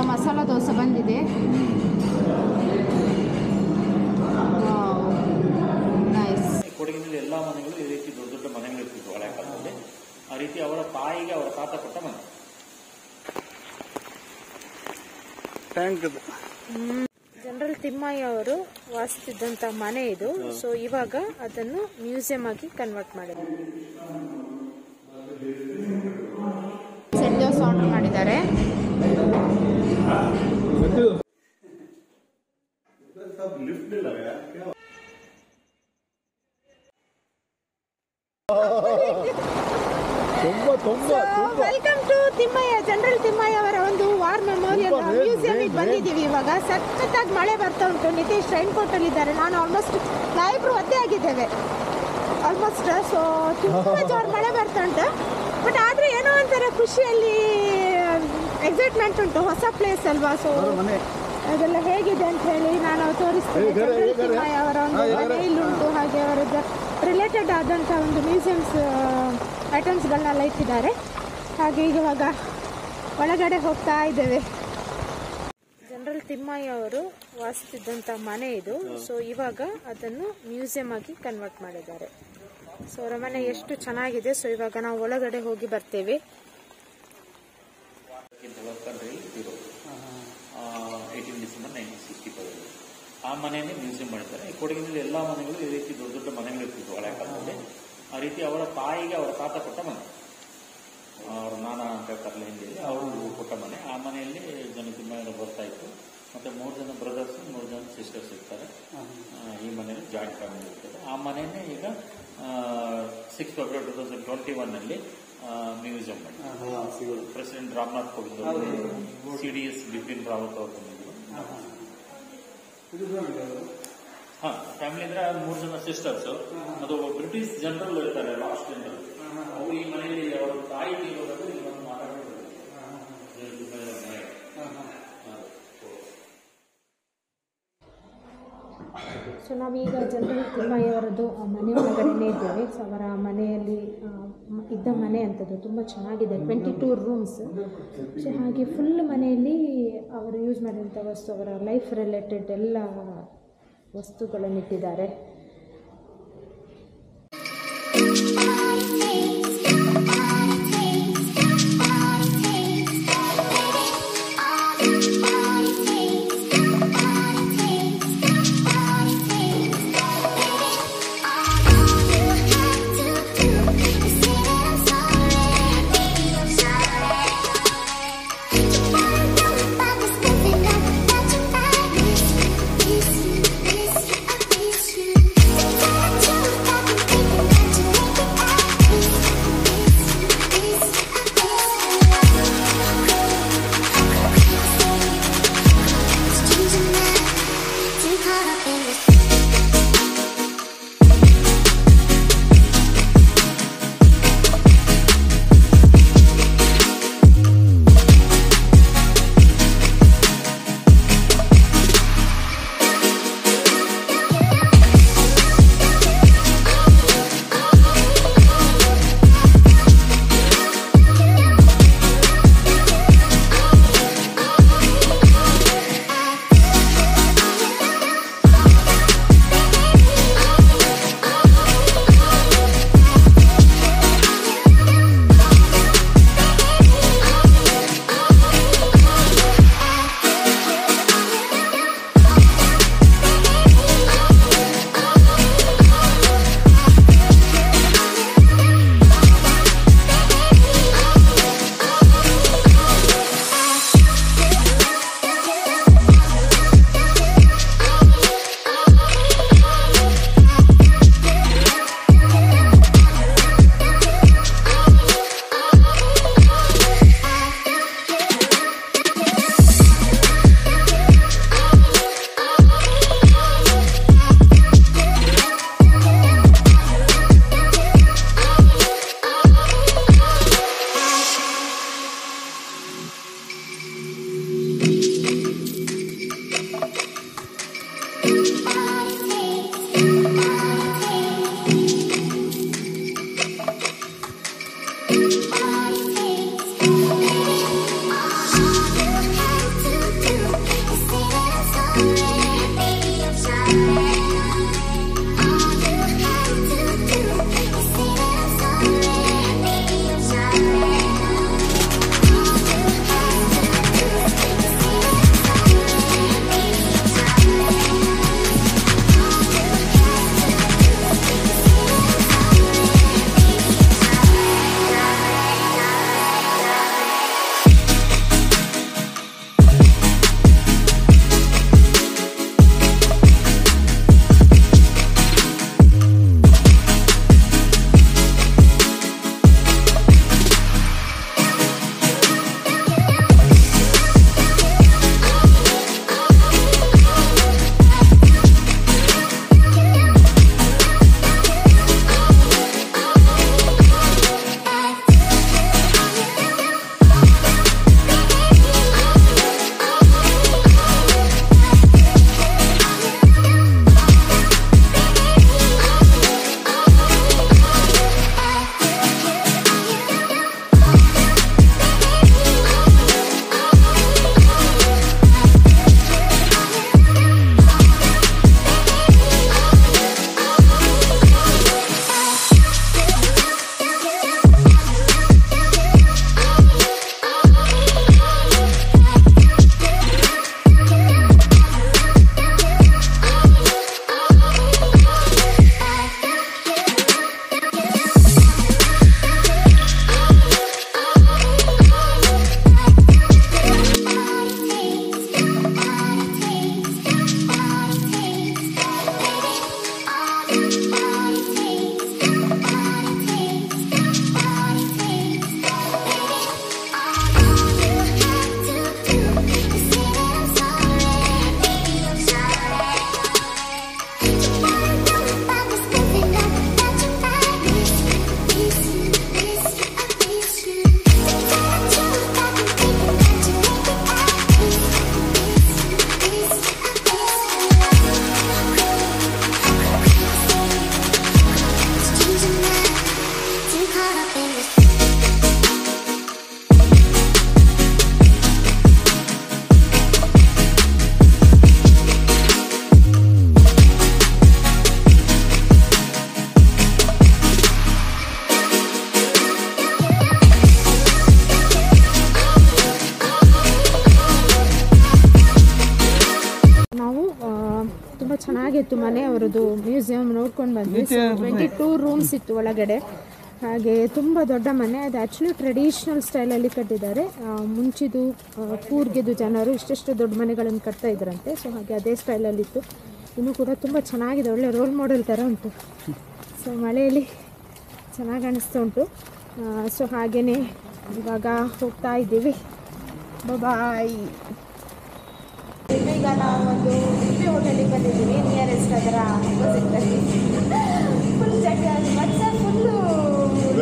ಮಸಾಲ ದೋಸೆ ಬಂದಿದೆ. ನೈಸ್. ಕೊಡಗಿನಲ್ಲಿ ಎಲ್ಲ ಮನೆಗಳು ಈ ರೀತಿ ದೊಡ್ಡ ದೊಡ್ಡ ಮನೆಗಳು ಇರ್ತಿದ್ವು ಹಳೆ ಕಾಲದಲ್ಲಿ. ಆ ರೀತಿ ಅವರ ತಾಯಿಗೆ ಅವರ ತಾತ ಕೊಟ್ಟ ಮನೆ. ಜನರಲ್ ತಿಮ್ಮಯ್ಯ ಅವರು ವಾಸಿಸುತ್ತಿದ್ದಂತ ಮನೆ ಇದು. ಸೊ ಇವಾಗ ಅದನ್ನು ಮ್ಯೂಸಿಯಂ ಆಗಿ ಕನ್ವರ್ಟ್ ಮಾಡಿದ್ದಾರೆ. ಸೆಟ್ ದೋಸೆ ಆರ್ಡರ್ ಮಾಡಿದ್ದಾರೆ. Welcome to Thimmaiah, general Thimmaiah ಅವರ ಒಂದು ವಾರ್ ಮೆಮೋರಿಯಲ್ ಮ್ಯೂಸಿಯಂ ಬಂದಿದ್ದೀವಿ. ಇವಾಗ ಸಖತ್ತಾಗಿ ಮಳೆ ಬರ್ತಾ ಉಂಟು. ನಿತೀಶ್ ರೈನ್ ಕೋಟ್ ಅಲ್ಲಿ ಇದ್ದಾರೆ. ನಾನು ಆಲ್ಮೋಸ್ಟ್ ನಾವಿಬ್ರು ಒದ್ದೆ ಆಗಿದ್ದೇವೆ ಆಲ್ಮೋಸ್ಟ್. ಸೊ ತುಂಬಾ ಜೋರು ಮಳೆ ಬರ್ತಾ ಉಂಟು. ಬಟ್ ಆದ್ರೆ ಏನೋ ಒಂಥರ ಖುಷಿಯಲ್ಲಿ ಎಕ್ಸೈಟ್ಮೆಂಟ್ ಉಂಟು. ಹೊಸ ಪ್ಲೇಸ್ ಅಲ್ವಾ. ಸೊ ಅದೆಲ್ಲ ಹೇಗಿದೆ ಅಂತ ಹೇಳಿ ನಾನು ತೋರಿಸ್ತೀನಿ. ಜನರಲ್ ತಿಮ್ಮಯ್ಯ ಅವರ ಒಂದು ಮನೆ ಇಲ್ಲುಂಟು. ಹಾಗೆ ಅವರದ್ದು ರಿಲೇಟೆಡ್ ಆದಂಥ ಒಂದು ಮ್ಯೂಸಿಯಮ್ಸ್ ಐಟಮ್ಸ್ಗಳನ್ನೆಲ್ಲ ಇಟ್ಟಿದ್ದಾರೆ. ಹಾಗೆ ಇವಾಗ ಒಳಗಡೆ ಹೋಗ್ತಾ ಇದ್ದೇವೆ. ಜನರಲ್ ತಿಮ್ಮಯ್ಯ ಅವರು ವಾಸಿಸುತ್ತಿದ್ದಂಥ ಮನೆ ಇದು. ಸೊ ಇವಾಗ ಅದನ್ನು ಮ್ಯೂಸಿಯಂ ಆಗಿ ಕನ್ವರ್ಟ್ ಮಾಡಿದ್ದಾರೆ. ಸೊ ಅವರ ಮನೆ ಎಷ್ಟು ಚೆನ್ನಾಗಿದೆ. ಸೊ ಇವಾಗ ನಾವು ಒಳಗಡೆ ಹೋಗಿ ಬರ್ತೇವೆ. 18 ಡಿಸೆಂಬರ್ 1965 ಆ ಮನೆಯನ್ನೇ ಮ್ಯೂಸಿಯಂ ಮಾಡಿದ್ದಾರೆ. ಈ ಕೊಡಗಿನಲ್ಲಿ ಎಲ್ಲ ಮನೆಗಳು ಈ ರೀತಿ ದೊಡ್ಡ ದೊಡ್ಡ ಮನೆಗಳು ಇರ್ತಿದ್ವು ಹಳೆ ಕಾಲದಲ್ಲಿ. ಆ ರೀತಿ ಅವರ ತಾಯಿಗೆ ಅವರ ತಾತ ಕೊಟ್ಟ ಮನೆ. ಅವರು ನಾನಾ ಅಂತ ಹೇಳ್ತಾರಲ್ಲ ಹಿಂದಿಯಲ್ಲಿ, ಅವರು ಕೊಟ್ಟ ಮನೆ. ಆ ಮನೆಯಲ್ಲಿ ಜನ ತಿಮ್ಮಯ್ಯ ಬರ್ತಾ ಇತ್ತು. ಮತ್ತೆ 3 ಜನ ಬ್ರದರ್ಸ್, 3 ಜನ ಸಿಸ್ಟರ್ಸ್ ಇರ್ತಾರೆ. ಈ ಮನೆಯಲ್ಲಿ ಜಾಯಿಂಟ್ ಫ್ಯಾಮಿಲಿ ಇರ್ತದೆ. ಆ ಮನೆಯನ್ನೇ ಈಗ 6 ಫೆಬ್ರವರಿ 2021 ಮ್ಯೂಸಿಯಂ ಮಾಡಿ. ಪ್ರೆಸಿಡೆಂಟ್ ರಾಮನಾಥ್ ಕೋವಿಂದ್ ಅವರು, CDS ಬಿಪಿನ್ ರಾವತ್ ಅವರು ಬಂದಿದ್ರು. ಫ್ಯಾಮಿಲಿ ಅಂದ್ರೆ 3 ಜನ ಸಿಸ್ಟರ್ಸ್. ಅದು ಬ್ರಿಟಿಷ್ ಜನರಲ್ ಇರ್ತಾರೆ, ಲಾಸ್ಟ್ ಜನರಲ್. ಅವರು ಈ ಮನೆಯಲ್ಲಿ ಅವರ ತಾಯಿ ಇರೋದು ಇವತ್ತು ಮಾತಾಡೋದು. ಸೊ ನಾವೀಗ ಜನರಲ್ ತಿಮ್ಮಯ್ಯ ಅವರದ್ದು ಮನೆ ಒಳಗಡೆನೇ ಇದ್ದೇವೆ. ಸೊ ಅವರ ಮನೆಯಲ್ಲಿ ಇದ್ದ ಮನೆ ಅಂತದ್ದು ತುಂಬ ಚೆನ್ನಾಗಿದೆ. 22 ರೂಮ್ಸ್. ಸೊ ಹಾಗೆ ಫುಲ್ ಮನೆಯಲ್ಲಿ ಅವರು ಯೂಸ್ ಮಾಡಿದಂಥ ವಸ್ತು, ಅವರ ಲೈಫ್ ರಿಲೇಟೆಡ್ ಎಲ್ಲ ವಸ್ತುಗಳನ್ನಿಟ್ಟಿದ್ದಾರೆ. ಚೆನ್ನಾಗಿತ್ತು ಮನೆ ಅವರದ್ದು. ಮ್ಯೂಸಿಯಂ ನೋಡ್ಕೊಂಡು ಬಂದ್ವಿ. 22 ರೂಮ್ಸ್ ಇತ್ತು ಒಳಗಡೆ. ಹಾಗೆ ತುಂಬ ದೊಡ್ಡ ಮನೆ. ಅದು ಆ್ಯಕ್ಚುಲಿ ಟ್ರೆಡಿಷ್ನಲ್ ಸ್ಟೈಲಲ್ಲಿ ಕಟ್ಟಿದ್ದಾರೆ. ಮುಂಚಿದು ಕೂರ್ಗೆದು ಜನರು ಇಷ್ಟೆಷ್ಟು ದೊಡ್ಡ ಮನೆಗಳನ್ನು ಕಟ್ತಾ ಇದ್ರಂತೆ. ಸೊ ಹಾಗೆ ಅದೇ ಸ್ಟೈಲಲ್ಲಿತ್ತು. ಇನ್ನೂ ಕೂಡ ತುಂಬ ಚೆನ್ನಾಗಿದೆ, ಒಳ್ಳೆ ರೋಲ್ ಮಾಡೆಲ್ ಥರ ಉಂಟು. ಸೊ ಮಳೆಯಲ್ಲಿ ಚೆನ್ನಾಗಿ ಅನಿಸ್ತಾ ಉಂಟು. ಸೊ ಹಾಗೆಯೇ ಇವಾಗ ಹೋಗ್ತಾ ಇದ್ದೀವಿ. ಬಾಯ್. ಈಗ ನಾವು ಒಂದು ಉಡುಪಿ ಹೋಟೆಲಿಗೆ ಬಂದಿದ್ದೀವಿ, ನಿಯರೆಸ್ಟ್ ಅದರ ಅಪೋಸಿಟಲ್ಲಿ. ಫುಲ್ ಫುಲ್ಲು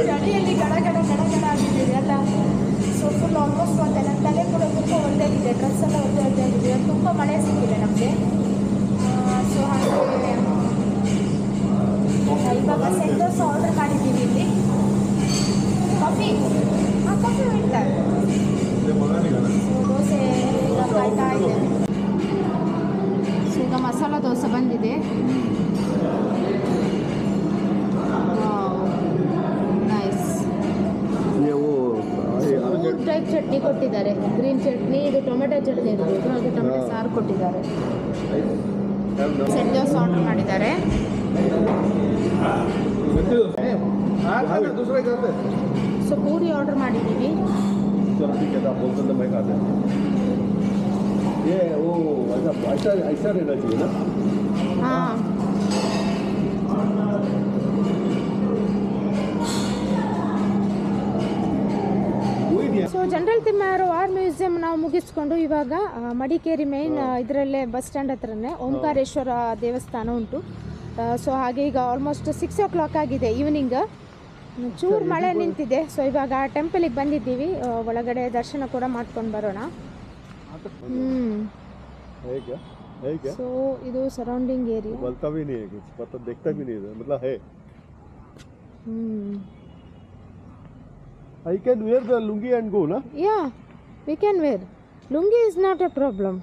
ಚಳಿಯಲ್ಲಿ ಗಡಗಡ ಆಗಿದ್ದೀವಿ ಅಲ್ಲ. ಸೊ ಫುಲ್ ಆಲ್ಮೋಸ್ಟ್ ಒಂದೇ ನನ್ನ ತಲೆ ಕೂಡ ತುಂಬ ಒಳ್ಳೆಯಾಗಿದೆ, ಡ್ರೆಸ್ ಎಲ್ಲ ಒಳ್ಳೆಯಾಗಿದೆ. ತುಂಬ ಮಳೆ ಸಿಕ್ಕಿದೆ ನಮಗೆ. ಸೊ ಹಾಗೆ ಇವಾಗ ಸೆಟ್ ದೋಸೆ ಆರ್ಡರ್ ಮಾಡಿದ್ದೀವಿ ಇಲ್ಲಿ. Coffee winter. ಸೊ ದೋಸೆ ಈಗ ಕಾಯ್ತಾ ಇದೆ. ಸೊ ಈಗ ಮಸಾಲ ದೋಸೆ ಬಂದಿದೆ. ನೈಸ್. ಮೂರು ಟೈಪ್ ಚಟ್ನಿ ಕೊಟ್ಟಿದ್ದಾರೆ. ಗ್ರೀನ್ ಚಟ್ನಿ, ಇದು ಟೊಮೆಟೊ ಚಟ್ನಿ ಇರ್ಬೋದು, ಹಾಗೆ ಟೊಮೆಟೊ ಸಾರು ಕೊಟ್ಟಿದ್ದಾರೆ. ಸೆಟ್ ದೋಸೆ ಆರ್ಡರ್ ಮಾಡಿದ್ದಾರೆ. ಸೊ ಪೂರಿ ಆರ್ಡರ್ ಮಾಡಿದ್ದೀವಿ. ಹಾಂ. So general Thimmaiah war museum ನಾವು ಮುಗಿಸ್ಕೊಂಡು ಇವಾಗ ಮಡಿಕೇರಿ ಮೇನ್ ಇದರಲ್ಲೇ ಬಸ್ ಸ್ಟ್ಯಾಂಡ್ ಹತ್ರನೇ ಓಂಕಾರೇಶ್ವರ ದೇವಸ್ಥಾನ ಉಂಟು. ಸೊ ಹಾಗೆ ಈಗ ಆಲ್ಮೋಸ್ಟ್ 6 o'clock ಆಗಿದೆ ಈವ್ನಿಂಗ್. ಚೂರು ಮಳೆ ನಿಂತಿದೆ. ಸೊ ಇವಾಗ ಟೆಂಪಲಿಗೆ ಬಂದಿದ್ದೀವಿ. ಒಳಗಡೆ ದರ್ಶನ ಕೂಡ ಮಾಡ್ಕೊಂಡು ಬರೋಣ. ಸೊ ಇದು surrounding area. I can wear the lungi and go, na? Yeah, we can wear. Lungi is not a problem.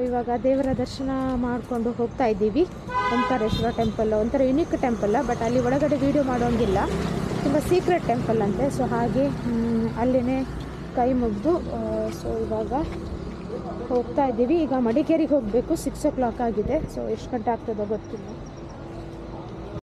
ಇವಾಗ ದೇವರ ದರ್ಶನ ಮಾಡಿಕೊಂಡು ಹೋಗ್ತಾ ಇದ್ದೀವಿ. ಓಂಕಾರೇಶ್ವರ ಟೆಂಪಲ್ ಒಂಥರ ಯುನಿಕ್ ಟೆಂಪಲ್, ಬಟ್ ಅಲ್ಲಿ ಒಳಗಡೆ ವೀಡಿಯೋ ಮಾಡೋಂಗಿಲ್ಲ, ತುಂಬ ಸೀಕ್ರೆಟ್ ಟೆಂಪಲ್ ಅಂತೆ. ಸೊ ಹಾಗೆ ಅಲ್ಲೇ ಕೈ ಮುಗಿದು ಸೊ ಇವಾಗ ಹೋಗ್ತಾ ಇದ್ದೀವಿ. ಈಗ ಮಡಿಕೇರಿಗೆ ಹೋಗಬೇಕು. 6 o'clock ಆಗಿದೆ. ಸೊ ಎಷ್ಟು ಗಂಟೆ ಆಗ್ತದೋ ಗೊತ್ತಿಲ್ಲ.